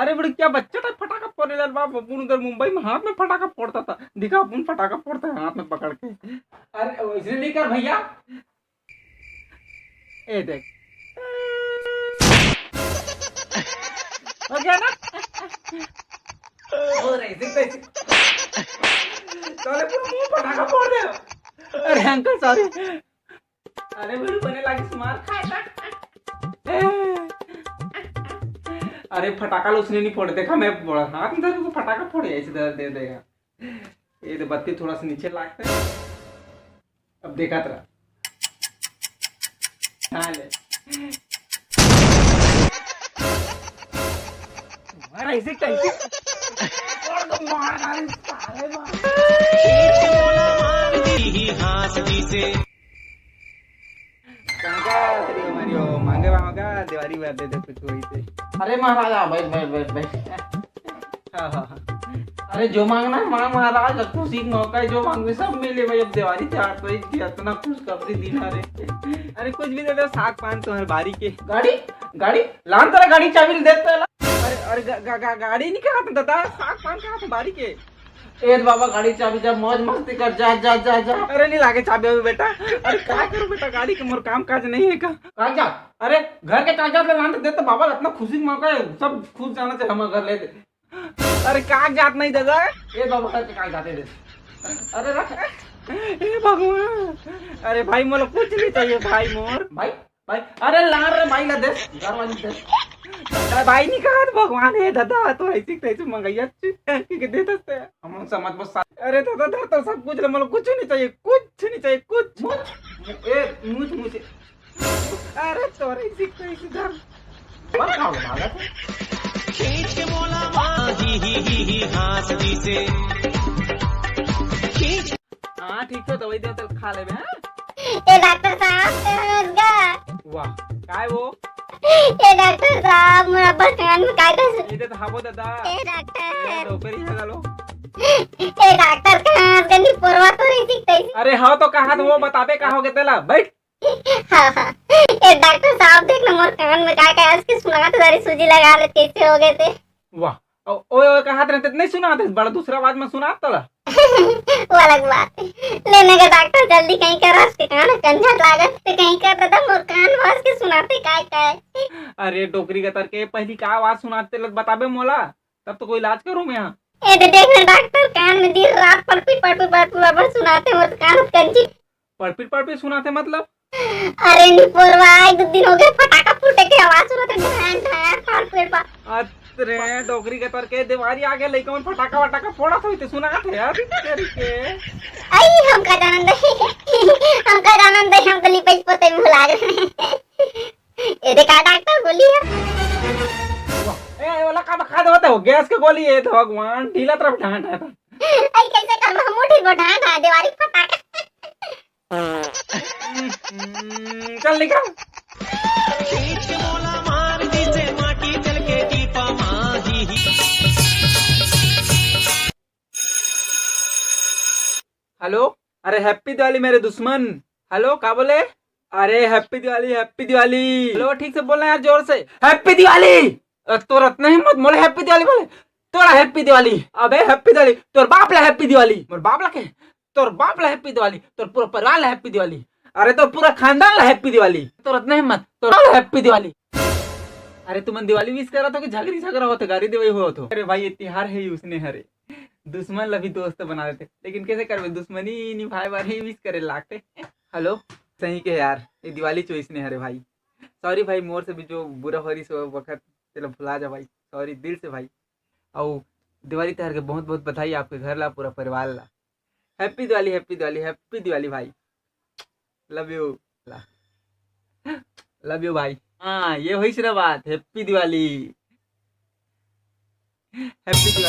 अरे बड़े क्या बच्चा टाइप फटाका फोड़ रहा बाप। अपन उधर मुंबई में हाथ में फटाका फोड़ता था, दिखा अपन फटाका फोड़ता है हाथ में पकड़ के। अरे वैसे नहीं कर भैया, ए देख हो गया ना। और ऐसे तैसे साले पूरा मुंह पटाखा फोड़ दे। अरे अंकल सॉरी। अरे मेरे बने लागे स्मार खाए। अरे फटाका उसने नहीं फोड़, देखा मैं हाथ में धर फटाका फोड़े ऐसे दे देगा। ये तो बत्ती थोड़ा सा नीचे लागता है। अब देखा तेरा हाँ ले मार ऐसे कैसे और मार साले मार मांगे मांगा दिवाली बात दे कुछ वही थे। अरे महाराजा बैठ बैठ बैठ बैठ। हाँ हाँ हाँ। अरे जो मांगना है मांग महाराज, खुशी मौका है जो मांगे सब मिले भाई। अब दिवाली त्योहार तो इतना खुशखबरी दिन। अरे कुछ भी दे दो, साग पान तुम्हारे बारी के। गाड़ी गाड़ी लान तेरा गाड़ी चाबी देता है। अरे अरे गाड़ी नहीं कहा था दादा, साग पान कहा था बारी के। ए बाबा गाड़ी चाबी जा, मौज मस्ती कर, जा जा जा जा। अरे नहीं लागे चाबी अभी बेटा। अरे क्या करूं बेटा, गाड़ी के मोर काम काज नहीं है का कागजात। अरे घर के कागजात लान देते बाबा, इतना खुशी मौका है सब खुश जाना चाहिए। हम घर ले दे। अरे कागजात नहीं दादा, ये बाबा घर के कागजात दे। अरे रख ए भगवान। अरे भाई मोला कुछ नहीं चाहिए भाई मोर भाई भाई। अरे लान रे भाई ला दे, घर वाली दे। अरे भाई नहीं कहा भगवान है दादा, तो ऐसे कैसे मंगाइया कि दे सकते हैं हम समझ बस। अरे दादा दे तो सब कुछ मतलब कुछ नहीं चाहिए, कुछ नहीं चाहिए कुछ। ए मुझ मुझे अरे तोरे ऐसे कैसे धर मत खाओ भागा खींच के मोला ही हासदी से खींच। हां ठीक है दवाई दे तो खा ले बे। ए डॉक्टर साहब वाह काय वो ए डॉक्टर साहब मोरा बचपन में काय कर इधर हाबो दादा। ए डॉक्टर डॉक्टर ही हेलो ए डॉक्टर कहां गनी परवा तो नहीं दिखते। अरे हाँ तो कहा तो वो बताबे कहा हो गए तेला बैठ। हां हां ए डॉक्टर साहब देख ना मोर कान में काय काय इसके सुना तो सारी सूजी लगा ले कैसे हो गए थे। वाह ओए ओए कहा थे नहीं सुना थे बड़ा दूसरा आवाज में सुना तला। वो अलग बात है, लेने का डॉक्टर जल्दी कहीं कर रस के कान कंझट लागत ते कहीं कर दादा मोर कान वास के सुनाते काय काय। अरे डोकरी का तर के पहली का आवाज सुनाते लग बताबे मोला, तब तो कोई इलाज करूं मैं यहाँ। ए देख ना डॉक्टर कान में दिन रात पड़पी सुनाते मोर कान कंजी पड़पी सुनाते मतलब। अरे निपोरवा एक दिन हो गए फटाका फूटे के आवाज सुनते ढान ढान फाड़ पेड़ पा। अरे डोकरी के तर के दिवाली आ गया लइकन फटाका वटाका फोड़ा तो सुना थे यार तेरी के। आई हम का जानन दे हम गली पे पोते में भुला गए। ए देखा डॉक्टर बोली है ए वाला का खा दो तो गैस के गोली है तो भगवान ढीला तरफ ढांट है। आई कैसे कर हम मुठी को ढांट है दिवाली फटाका। चल निकल खींच के मोला मार दी से माटी चल के टीपा माही। हेलो अरे हैप्पी दिवाली मेरे दुश्मन। हेलो क्या बोले। अरे happy Diwali happy Diwali. Hello ठीक से बोलना यार जोर से हैप्पी दिवाली। तो रत्न हिम्मत बोले हैप्पी दिवाली बोले तोरा हैप्पी दिवाली। अबे हैप्पी दिवाली तोर बाप ला हैप्पी दिवाली। मोर बाप ला के तोर बाप ला हैप्पी दिवाली, तोर पूरा परिवार ला हैप्पी दिवाली। अरे तो पूरा खानदान ला हैप्पी दिवाली। तो रत्न हिम्मत तो हैप्पी दिवाली। अरे तुम दिवाली मिस कर रहा था कि झगड़ा होता गाड़ी दिवाली हुआ तो। अरे भाई ये त्योहार है ही उसने हरे दुश्मन लभी दोस्त बना देते, लेकिन कैसे करवे दुश्मनी निभाए बार ही मिस करे लागते। हेलो सही के यार ये दिवाली चॉइस ने हरे भाई। सॉरी भाई मोर से भी जो बुरा हो रही सो वक्त चलो भुला जा भाई, सॉरी दिल से भाई। और दिवाली त्योहार के बहुत बहुत बधाई आपके घर ला पूरा परिवार ला। Happy Diwali happy Diwali happy Diwali भाई। लव यू भाई। हाँ ये हुई सिर्फ बात। Happy Diwali happy Diwali.